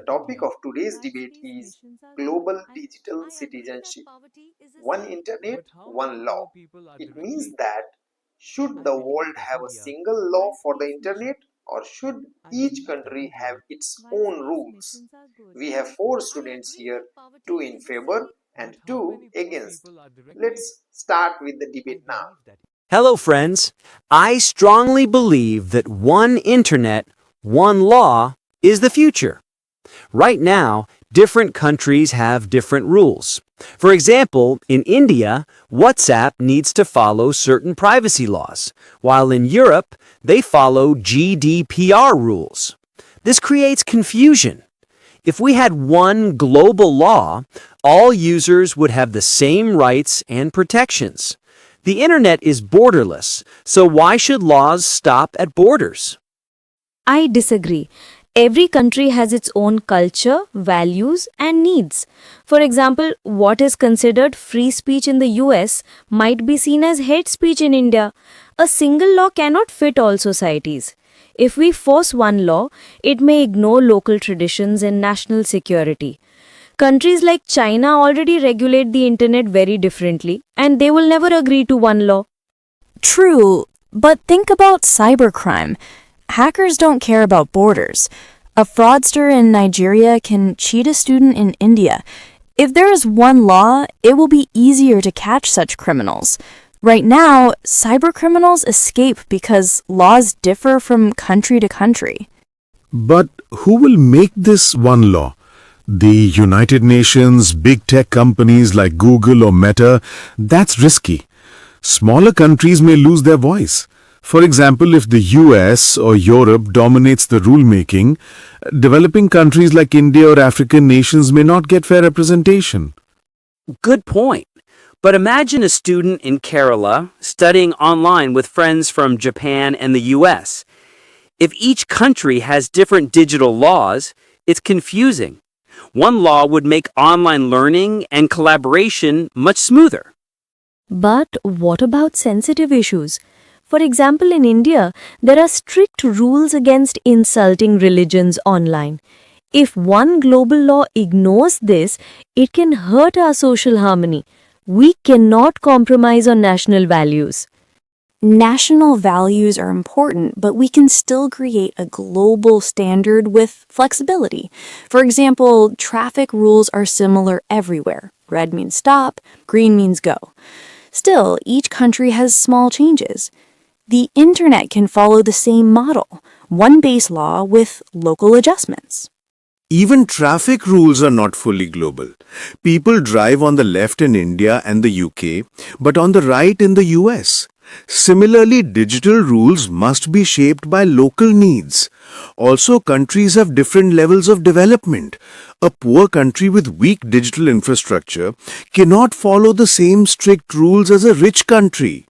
topic of today's debate is global digital citizenship. One internet, one law. It means that should the world have a single law for the internet or should each country have its own rules? We have four students here, two in favor and two against. Let's start with the debate now. Hello, friends. I strongly believe that one internet, one law is the future. Right now, different countries have different rules. For example, in India, WhatsApp needs to follow certain privacy laws, while in Europe, they follow GDPR rules. This creates confusion. If we had one global law, all users would have the same rights and protections. The internet is borderless, so why should laws stop at borders? I disagree. Every country has its own culture, values, and needs. For example, what is considered free speech in the US might be seen as hate speech in India. A single law cannot fit all societies. If we force one law, it may ignore local traditions and national security. Countries like China already regulate the internet very differently, and they will never agree to one law. True, but think about cybercrime. Hackers don't care about borders. A fraudster in Nigeria can cheat a student in India. If there is one law, it will be easier to catch such criminals. Right now, cybercriminals escape because laws differ from country to country. But who will make this one law? The United Nations, big tech companies like Google or Meta? That's risky. Smaller countries may lose their voice. For example, if the US or Europe dominates the rulemaking, developing countries like India or African nations may not get fair representation. Good point. But imagine a student in Kerala studying online with friends from Japan and the US. If each country has different digital laws, it's confusing. One law would make online learning and collaboration much smoother. But what about sensitive issues? For example, in India, there are strict rules against insulting religions online. If one global law ignores this, it can hurt our social harmony. We cannot compromise on national values. National values are important, but we can still create a global standard with flexibility. For example, traffic rules are similar everywhere. Red means stop, green means go. Still, each country has small changes. The internet can follow the same model, one base law with local adjustments. Even traffic rules are not fully global. People drive on the left in India and the UK, but on the right in the US. Similarly, digital rules must be shaped by local needs. Also, countries have different levels of development. A poor country with weak digital infrastructure cannot follow the same strict rules as a rich country.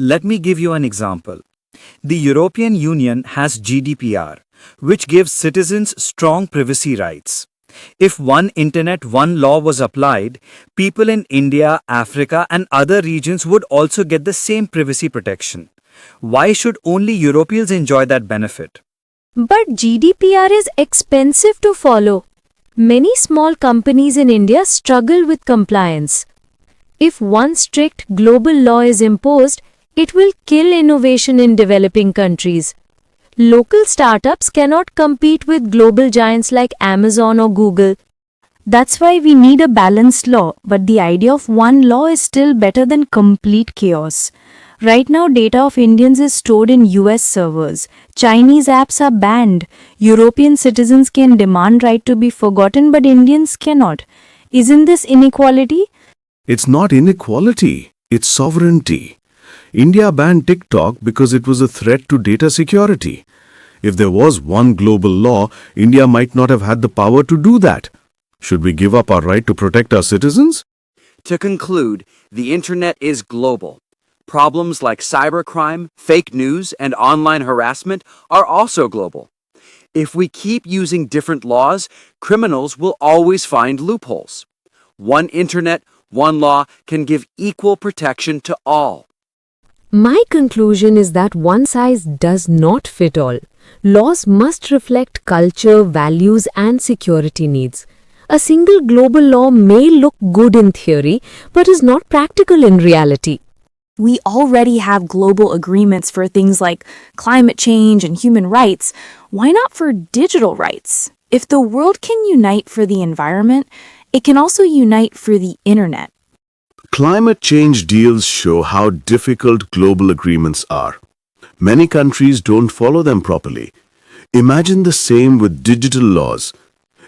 Let me give you an example. The European Union has GDPR, which gives citizens strong privacy rights. If one internet, one law was applied, people in India, Africa, and other regions would also get the same privacy protection. Why should only Europeans enjoy that benefit? But GDPR is expensive to follow. Many small companies in India struggle with compliance. If one strict global law is imposed, it will kill innovation in developing countries. Local startups cannot compete with global giants like Amazon or Google. That's why we need a balanced law, but the idea of one law is still better than complete chaos. Right now, data of Indians is stored in US servers. Chinese apps are banned. European citizens can demand right to be forgotten, but Indians cannot. Isn't this inequality? It's not inequality, it's sovereignty. India banned TikTok because it was a threat to data security. If there was one global law, India might not have had the power to do that. Should we give up our right to protect our citizens? To conclude, the internet is global. Problems like cybercrime, fake news, and online harassment are also global. If we keep using different laws, criminals will always find loopholes. One internet, one law can give equal protection to all. My conclusion is that one size does not fit all. Laws must reflect culture, values, and security needs. A single global law may look good in theory, but is not practical in reality. We already have global agreements for things like climate change and human rights. Why not for digital rights? If the world can unite for the environment, it can also unite for the internet. Climate change deals show how difficult global agreements are. Many countries don't follow them properly. Imagine the same with digital laws.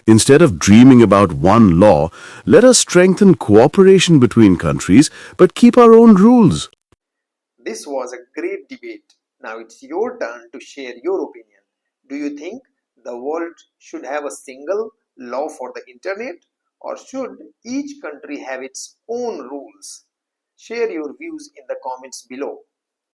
Instead of dreaming about one law, let us strengthen cooperation between countries but keep our own rules. This was a great debate. Now it's your turn to share your opinion. Do you think the world should have a single law for the internet, or should each country have its own rules? Share your views in the comments below.